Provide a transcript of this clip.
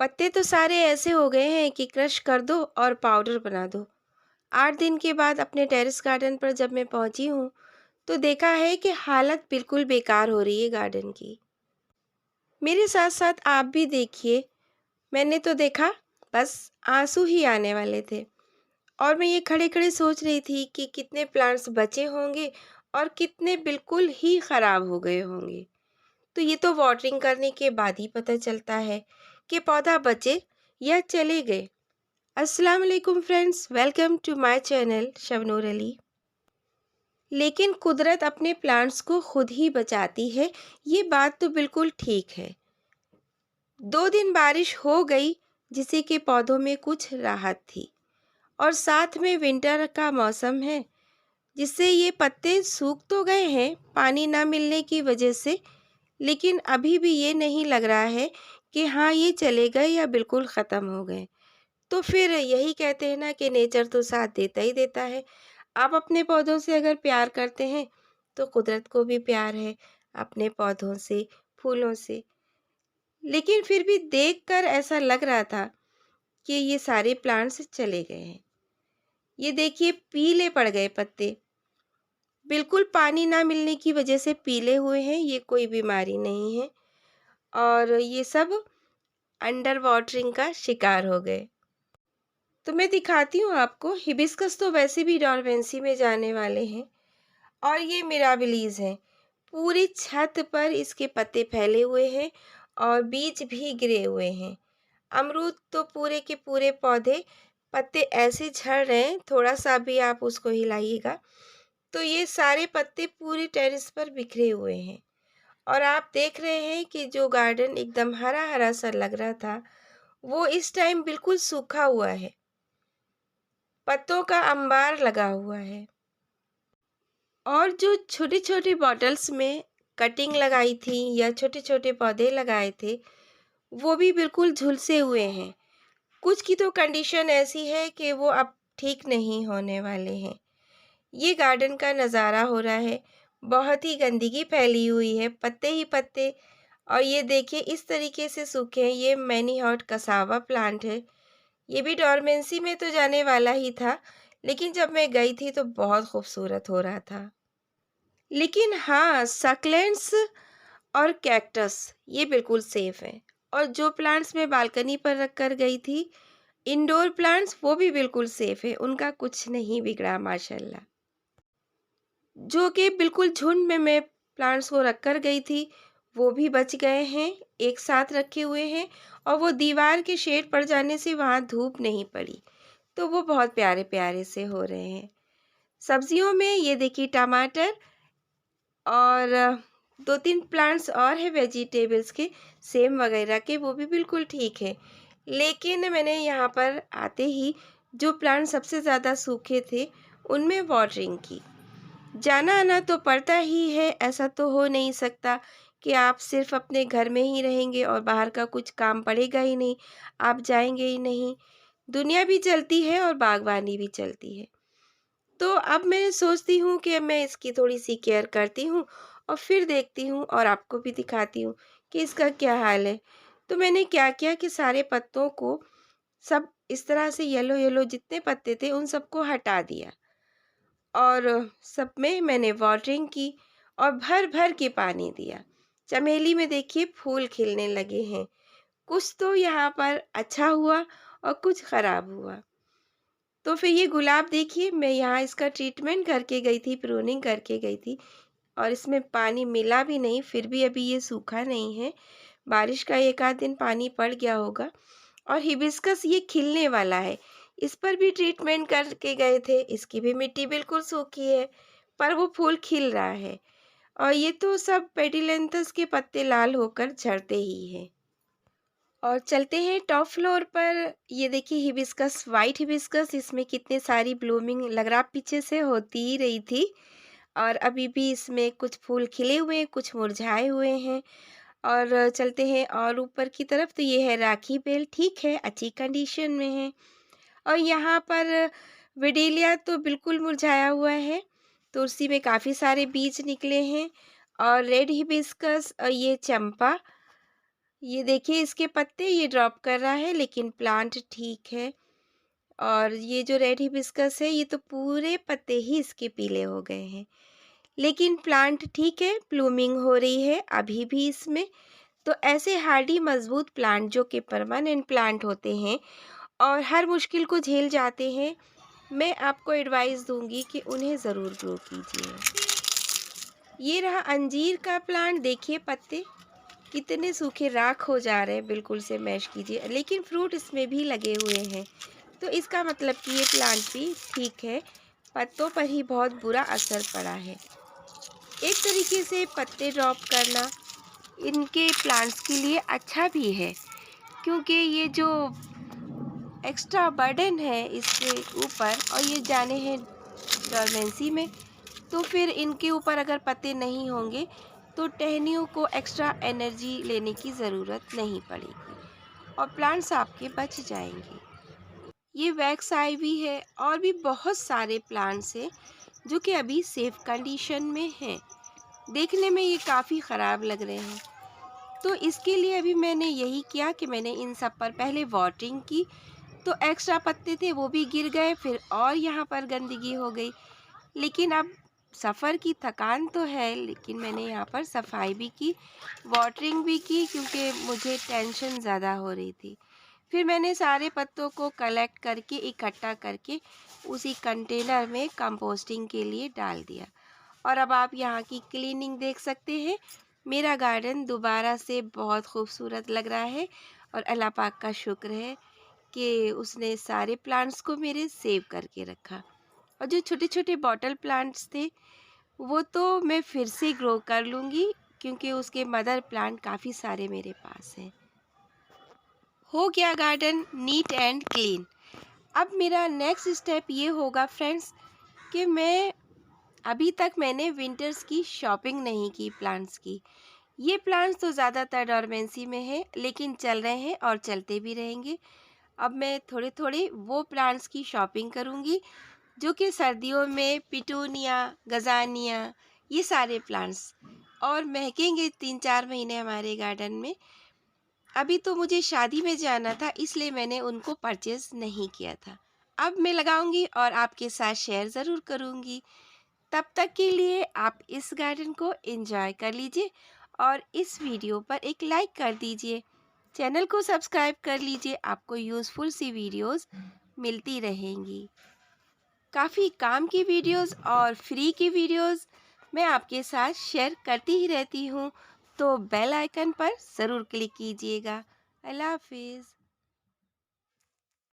पत्ते तो सारे ऐसे हो गए हैं कि क्रश कर दो और पाउडर बना दो। 8 दिन के बाद अपने टेरेस गार्डन पर जब मैं पहुंची हूँ, तो देखा है कि हालत बिल्कुल बेकार हो रही है गार्डन की। मेरे साथ-साथ आप भी देखिए, मैंने तो देखा बस आंसू ही आने वाले थे। और मैं ये खड़े-खड़े सोच रही थी कि कितने प्लांट्स बचे होंगे और कितने बिल्कुल ही खराब हो गए होंगे। तो ये तो वाटरिंग करने के बाद ही पता चलता है कि पौधा बचे या चले गए। अस्सलाम वालेकुम friends, welcome to my channel Shabnoor Ali. लेकिन कुदरत अपने प्लांट्स को खुद ही बचाती है, ये बात तो बिल्कुल ठीक है। 2 दिन बारिश हो गई, जिससे कि पौधों में कुछ राहत थी। और साथ में विंटर का मौसम है, जिससे ये पत्ते सूख तो गए हैं पानी ना मिलने की वजह से, लेकिन अभी भी ये नहीं लग रहा है कि हाँ, ये चले गए या बिल्कुल ख़त्म हो गए। तो फिर यही कहते हैं ना कि नेचर तो साथ देता ही देता है। आप अपने पौधों से अगर प्यार करते हैं, तो कुदरत को भी प्यार है अपने पौधों से, फूलों से। लेकिन फिर भी देखकर ऐसा लग रहा था कि ये सारे प्लांट्स चले गए हैं। ये देखिए पीले पड़ गए पत्ते, बिल्कुल पानी ना मिलने की वजह से पीले हुए हैं, ये कोई बीमारी नहीं है। और ये सब अंडर वाटरिंग का शिकार हो गए। तो मैं दिखाती हूँ आपको, हिबिस्कस तो वैसे भी डोरमेंसी में जाने वाले हैं। और ये मिराबिलीज है, पूरी छत पर इसके पत्ते फैले हुए हैं और बीज भी गिरे हुए हैं। अमरूद तो पूरे के पूरे पौधे पत्ते ऐसे झड़ रहे हैं, थोड़ा सा भी आप उसको हिलाइएगा तो ये सारे पत्ते पूरे टेरेस पर बिखरे हुए हैं। और आप देख रहे हैं कि जो गार्डन एकदम हरा हरा सा लग रहा था, वो इस टाइम बिल्कुल सूखा हुआ है, पत्तों का अंबार लगा हुआ है। और जो छोटी छोटी बॉटल्स में कटिंग लगाई थी या छोटे छोटे पौधे लगाए थे, वो भी बिल्कुल झुलसे हुए हैं। कुछ की तो कंडीशन ऐसी है कि वो अब ठीक नहीं होने वाले हैं। ये गार्डन का नज़ारा हो रहा है, बहुत ही गंदगी फैली हुई है, पत्ते ही पत्ते। और ये देखिए इस तरीके से सूखे हैं। ये मैनी हॉट कसावा प्लांट है, ये भी डोरमेंसी में तो जाने वाला ही था, लेकिन जब मैं गई थी तो बहुत खूबसूरत हो रहा था। लेकिन हाँ, सक्लेंट्स और कैक्टस ये बिल्कुल सेफ़ हैं। और जो प्लांट्स मैं बालकनी पर रख कर गई थी, इंडोर प्लांट्स, वो भी बिल्कुल सेफ़ है, उनका कुछ नहीं बिगड़ा माशाल्लाह। जो कि बिल्कुल झुंड में मैं प्लांट्स को रख कर गई थी, वो भी बच गए हैं, एक साथ रखे हुए हैं। और वो दीवार के शेड पड़ जाने से वहाँ धूप नहीं पड़ी, तो वो बहुत प्यारे-प्यारे से हो रहे हैं। सब्जियों में ये देखिए टमाटर और 2-3 प्लांट्स और हैं वेजिटेबल्स के, सेम वगैरह के, वो भी बिल्कुल ठीक है। लेकिन मैंने यहाँ पर आते ही जो प्लांट सबसे ज़्यादा सूखे थे, उनमें वाटरिंग की। जाना-आना तो पड़ता ही है, ऐसा तो हो नहीं सकता कि आप सिर्फ़ अपने घर में ही रहेंगे और बाहर का कुछ काम पड़ेगा ही नहीं, आप जाएँगे ही नहीं। दुनिया भी चलती है और बागवानी भी चलती है। तो अब मैं सोचती हूँ कि अब मैं इसकी थोड़ी-सी केयर करती हूँ और फिर देखती हूँ और आपको भी दिखाती हूँ कि इसका क्या हाल है। तो मैंने क्या किया कि सारे पत्तों को सब इस तरह से येलो-येलो जितने पत्ते थे, उन सबको हटा दिया। और सब में मैंने वाटरिंग की और भर-भर के पानी दिया। चमेली में देखिए फूल खिलने लगे हैं। कुछ तो यहाँ पर अच्छा हुआ और कुछ ख़राब हुआ। तो फिर ये गुलाब देखिए, मैं यहाँ इसका ट्रीटमेंट करके गई थी, प्रूनिंग करके गई थी और इसमें पानी मिला भी नहीं, फिर भी अभी ये सूखा नहीं है। बारिश का 1 आध दिन पानी पड़ गया होगा। और हिबिस्कस ये खिलने वाला है, इस पर भी ट्रीटमेंट करके गए थे, इसकी भी मिट्टी बिल्कुल सूखी है, पर वो फूल खिल रहा है। और ये तो सब पेटिलेंथस के पत्ते लाल होकर झड़ते ही हैं। और चलते हैं टॉप फ्लोर पर। ये देखिए हिबिस्कस, वाइट हिबिस्कस, इसमें कितने सारी ब्लूमिंग लग रहा पीछे से होती ही रही थी। और अभी भी इसमें कुछ फूल खिले हुए हैं, कुछ मुरझाए हुए हैं। और चलते हैं और ऊपर की तरफ, तो ये है राखी बेल, ठीक है, अच्छी कंडीशन में है। और यहाँ पर विडेलिया तो बिल्कुल मुरझाया हुआ है, तुलसी में काफ़ी सारे बीज निकले हैं। और रेड हिबिस्कस और ये चंपा, ये देखिए इसके पत्ते ये ड्रॉप कर रहा है, लेकिन प्लांट ठीक है। और ये जो रेड हिबिस्कस है ये तो पूरे पत्ते ही इसके पीले हो गए हैं। लेकिन प्लांट ठीक है, ब्लूमिंग हो रही है अभी भी इसमें। तो ऐसे हार्डी मजबूत प्लांट जो कि परमानेंट प्लांट होते हैं और हर मुश्किल को झेल जाते हैं, मैं आपको एडवाइस दूंगी कि उन्हें ज़रूर ग्रो कीजिए। ये रहा अंजीर का प्लांट, देखिए पत्ते कितने सूखे राख हो जा रहे हैं, बिल्कुल से मैश कीजिए, लेकिन फ्रूट इसमें भी लगे हुए हैं। तो इसका मतलब कि ये प्लांट भी ठीक है, पत्तों पर ही बहुत बुरा असर पड़ा है। एक तरीके से पत्ते ड्रॉप करना इनके प्लांट्स के लिए अच्छा भी है, क्योंकि ये जो एक्स्ट्रा बर्डन है इसके ऊपर और ये जाने हैं डोरमेंसी में, तो फिर इनके ऊपर अगर पत्ते नहीं होंगे तो टहनियों को एक्स्ट्रा एनर्जी लेने की ज़रूरत नहीं पड़ेगी और प्लांट्स आपके बच जाएंगे। ये वैक्स आइवी है और भी बहुत सारे प्लांट्स हैं जो कि अभी सेफ कंडीशन में हैं। देखने में ये काफ़ी ख़राब लग रहे हैं, तो इसके लिए अभी मैंने यही किया कि मैंने इन सब पर पहले वाटरिंग की, तो एक्स्ट्रा पत्ते थे वो भी गिर गए, फिर और यहाँ पर गंदगी हो गई। लेकिन अब सफ़र की थकान तो है, लेकिन मैंने यहाँ पर सफाई भी की, वाटरिंग भी की, क्योंकि मुझे टेंशन ज़्यादा हो रही थी। फिर मैंने सारे पत्तों को कलेक्ट करके इकट्ठा करके उसी कंटेनर में कंपोस्टिंग के लिए डाल दिया। और अब आप यहाँ की क्लीनिंग देख सकते हैं। मेरा गार्डन दोबारा से बहुत खूबसूरत लग रहा है और अल्लाह पाक का शुक्र है कि उसने सारे प्लांट्स को मेरे सेव करके रखा। और जो छोटे छोटे बॉटल प्लांट्स थे वो तो मैं फिर से ग्रो कर लूँगी, क्योंकि उसके मदर प्लांट काफ़ी सारे मेरे पास हैं। हो गया गार्डन नीट एंड क्लीन। अब मेरा नेक्स्ट स्टेप ये होगा फ्रेंड्स कि अभी तक मैंने विंटर्स की शॉपिंग नहीं की प्लांट्स की। ये प्लांट्स तो ज़्यादातर डोरमेंसी में है, लेकिन चल रहे हैं और चलते भी रहेंगे। अब मैं थोड़े थोड़े वो प्लांट्स की शॉपिंग करूँगी जो कि सर्दियों में पिटूनिया, गज़ानिया, ये सारे प्लांट्स और महकेंगे 3-4 महीने हमारे गार्डन में। अभी तो मुझे शादी में जाना था, इसलिए मैंने उनको परचेज़ नहीं किया था। अब मैं लगाऊंगी और आपके साथ शेयर ज़रूर करूंगी। तब तक के लिए आप इस गार्डन को एंजॉय कर लीजिए और इस वीडियो पर एक लाइक कर दीजिए। चैनल को सब्सक्राइब कर लीजिए, आपको यूज़फुल सी वीडियोस मिलती रहेंगी। काफ़ी काम की वीडियोस और फ्री की वीडियोस मैं आपके साथ शेयर करती ही रहती हूँ, तो बेल आइकन पर ज़रूर क्लिक कीजिएगा। अल्लाह हाफिज़।